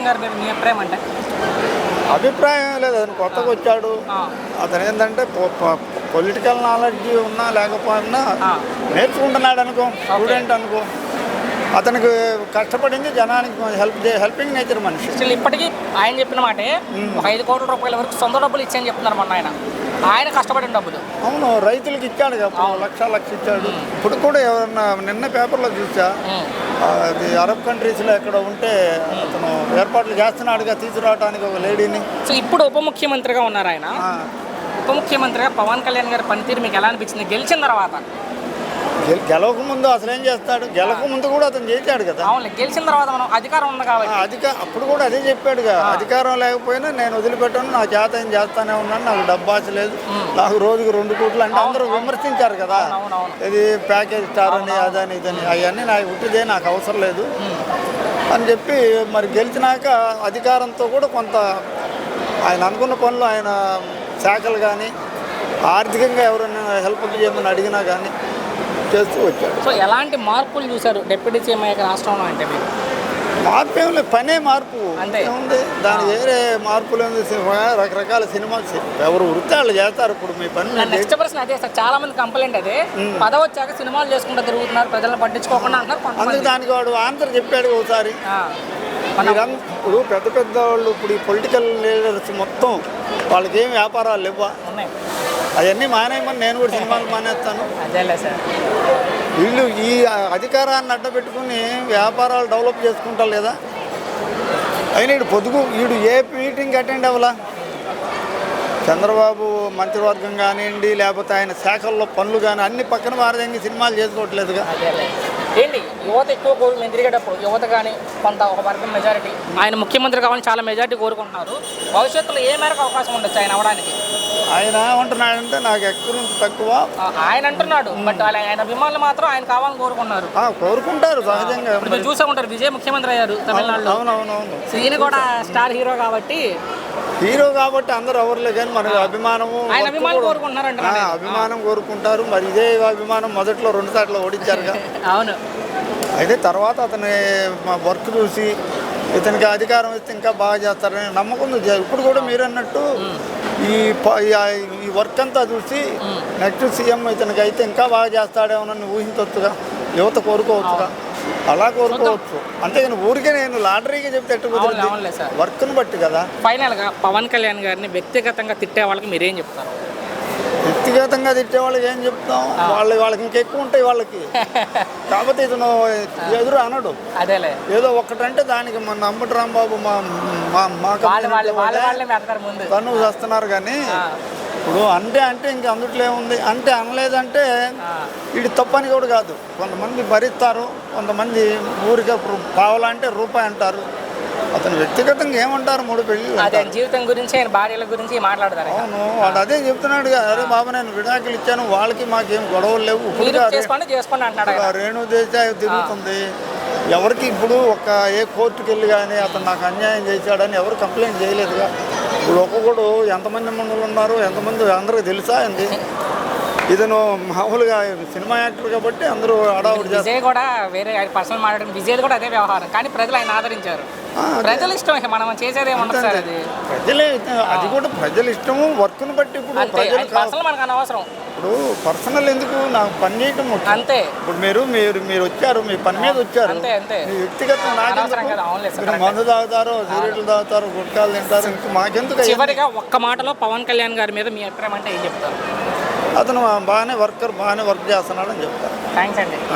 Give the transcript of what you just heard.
గారి మీద మీ అభిప్రాయం అంటే? అభిప్రాయం లేదు, అతను కొత్తగా వచ్చాడు. అతను ఏంటంటే పొలిటికల్ నాలెడ్జ్ ఉన్నా లేకపోయినా నేర్చుకుంటున్నాడు అనుకో, స్టూడెంట్ అనుకో. అతనికి కష్టపడింది జనానికి హెల్పింగ్ నేచర్ మనిషి. ఇప్పటికీ ఆయన చెప్పిన మాటే 5 కోట్ల రూపాయల వరకు సొంత డబ్బులు ఇచ్చాయని చెప్తున్నారు మొన్న ఆయన కష్టపడిన డబ్బులు. అవును, రైతులకు ఇచ్చాడు కదా, లక్ష ఇచ్చాడు. ఇప్పుడు కూడా ఎవరన్నా నిన్న పేపర్లో చూసా, అది అరబ్ కంట్రీస్లో ఎక్కడ ఉంటే అతను ఏర్పాట్లు చేస్తున్నాడుగా తీసుకురావడానికి ఒక లేడీని. సో ఇప్పుడు ఉప ముఖ్యమంత్రిగా ఉన్నారు ఆయన. ఉప ముఖ్యమంత్రిగా పవన్ కళ్యాణ్ గారి పనితీరు మీకు ఎలా అనిపించింది గెలిచిన తర్వాత? గెలవక ముందు అసలు ఏం చేస్తాడు? గెలక ముందు కూడా అతను చేశాడు కదా. అవును, గెలిచిన తర్వాత మనం అధికారం ఉంది కాబట్టి అప్పుడు కూడా అదే చెప్పాడుగా, అధికారం లేకపోయినా నేను వదిలిపెట్టాను, నా చేత ఏం చేస్తానే ఉన్నాను, నాకు డబ్బు ఆశ లేదు, నాకు రోజుకి 2 కోట్లు అంటే అందరూ విమర్శించారు కదా. ఇది ప్యాకేజ్ స్టార్ అని అదని ఇదని, అవన్నీ నాకు ఉట్టిదే, నాకు అవసరం లేదు అని చెప్పి మరి గెలిచినాక అధికారంతో కూడా కొంత ఆయన అనుకున్న పనులు, ఆయన శాఖలు కానీ ఆర్థికంగా ఎవరైనా హెల్ప్ చేయమని అడిగినా కానీ చేస్తూ వచ్చాడు. సో ఎలాంటి మార్పులు చూశారు డిప్యూటీ సీఎం అయ్యాక రాష్ట్రంలో? అంటే మీరు మార్పు ఏం లేదు, పనే మార్పు ఉంది, దాని వేరే మార్పులు ఉంది. రకరకాల సినిమాలు ఎవరు వృత్తి వాళ్ళు చేస్తారు. ఇప్పుడు మీ పని నెక్స్ట్ ప్రశ్న అదే సార్, చాలా మంది కంప్లైంట్ అదే, పదవి వచ్చాక సినిమాలు చేసుకుంటూ తిరుగుతున్నారు, ప్రజలను పట్టించుకోకుండా అంటారు. అందుకు దానికి వాడు ఆన్సర్ చెప్పాడు ఒకసారి. ఇప్పుడు పెద్ద వాళ్ళు, ఇప్పుడు ఈ పొలిటికల్ లీడర్స్ మొత్తం వాళ్ళకి ఏం వ్యాపారాలు లేవా? అవన్నీ మానేయమని నేను కూడా సినిమాలు మానేస్తాను. వీళ్ళు ఈ అధికారాన్ని అడ్డపెట్టుకుని వ్యాపారాలు డెవలప్ చేసుకుంటారు లేదా? అయినా వీడు ఏ మీటింగ్ అటెండ్ అవ్వాలా? చంద్రబాబు మంత్రివర్గం కానివ్వండి, లేకపోతే ఆయన శాఖల్లో పనులు కానీ అన్ని పక్కన వారదంగా సినిమాలు చేసుకోవట్లేదుగా. ఏంటి యువత ఎక్కువ కోరుకుని ఎదిగేటప్పుడు యువత కానీ కొంత ఒక వర్గం మెజారిటీ ఆయన ముఖ్యమంత్రి కావాలని చాలా మెజారిటీ కోరుకుంటున్నారు. భవిష్యత్తులో ఏ మేరకు అవకాశం ఉండొచ్చు ఆయన అవ్వడానికి? ఆయన ఏమంటున్నాడంటే నాకు ఎక్స్పీరియన్స్ తక్కువ ఆయన అంటున్నాడు. బట్ ఆయన అభిమానులు మాత్రం ఆయన కావాలని కోరుకుంటున్నారు. కోరుకుంటారు సహజంగా. ఇప్పుడు చూసే ఉంటారు, విజయ్ ముఖ్యమంత్రి అయ్యారు తమిళనాడులో. అవునవునవును, ఈయన కూడా స్టార్ హీరో కాబట్టి అందరూ ఎవరులే కానీ మనకు అభిమానము, ఆయన అభిమానులు కోరుకుంటున్నారంట. అభిమానం కోరుకుంటారు. మరి ఇదే అభిమానం మొదట్లో 2 సార్లు ఓడించారుగా. అవును. అయితే తర్వాత అతని వర్క్ చూసి ఇతనికి అధికారం ఇస్తే ఇంకా బాగా చేస్తారని నమ్మకం ఉంది. ఇప్పుడు కూడా మీరు అన్నట్టు ఈ వర్క్ అంతా చూసి నెక్స్ట్ సీఎం ఇతనికి అయితే ఇంకా బాగా చేస్తాడేమోనని ఊహించవచ్చుగా, యువత కోరుకోవచ్చుగా. అలా కోరుకోవచ్చు, అంతేగాని ఊరికే నేను లాటరీగా చెప్తే వర్క్ను బట్టి కదా. ఫైనల్గా పవన్ కళ్యాణ్ గారిని వ్యక్తిగతంగా తిట్టే వాళ్ళకి మీరేం చెప్తారు? వ్యక్తిగతంగా తిట్టే వాళ్ళకి ఏం చెప్తాం? వాళ్ళకి ఇంకెక్కువ ఉంటాయి వాళ్ళకి. కాకపోతే ఇతను ఎదురు అనడు. అదేలే, ఏదో ఒక్కటంటే దానికి మన అంబటి రాంబాబు తను వస్తున్నారు కానీ ఇప్పుడు అంటే ఇంక అందుట్లో ఏముంది అంటే అనలేదంటే ఇది తప్పని కూడా కాదు. కొంతమంది భరిస్తారు, కొంతమంది ఊరికే కావాలంటే రూపాయి అంటారు. అతను వ్యక్తిగతంగా ఏమంటారు? 3 పెళ్ళి జీవితం గురించి, ఆయన భార్యల గురించి మాట్లాడతారు. అవును, వాడు అదే చెప్తున్నాడు. అరే బాబు, నేను విడాకులు ఇచ్చాను, వాళ్ళకి మాకేం గొడవలు లేవు, రేణు దేశాయ్ తిరుగుతుంది. ఎవరికి ఇప్పుడు ఏ కోర్టుకి వెళ్ళి కానీ అతను నాకు అన్యాయం చేశాడని ఎవరు కంప్లైంట్ చేయలేదుగా. ఇప్పుడు ఒక్కొక్కడు ఎంతమంది మందులు ఉన్నారు, ఎంతమంది అందరికీ తెలుసా అండి. ఇతను మామూలుగా సినిమా యాక్టర్ కాబట్టి అందరూ అడావుడు చేస్తారు. విజయ్ కూడా వేరే పర్సనల్ మాట్లాడడం, విజయ్ కూడా అదే వ్యవహారం, కానీ ప్రజలు ఆయన ఆదరించారు. ప్రజల ఇష్టం, మనం చేసేదే ఉండదు సార్. అది ప్రజలే, అది కూడా ప్రజల ఇష్టము, వర్క్ను బట్టి. ఇప్పుడు పర్సనల్ మనకు అనవసరం. ఇప్పుడు పర్సనల్ ఎందుకు, నాకు పని చేయటం అంతే. ఇప్పుడు మీరు వచ్చారు, మీ పని మీద వచ్చారు, మీ వ్యక్తిగతం మందు తాగుతారు, సిగరెట్లు తాగుతారు, గుట్కాలు తింటారు, ఇంక మాకెందుకు? చివరిగా ఒక్క మాటలో పవన్ కళ్యాణ్ గారి మీద మీ అభిప్రాయం అంటే ఏం చెప్తారు? అతను బాగానే వర్క్ చేస్తున్నాడని చెప్తారు. థ్యాంక్స్ అండి.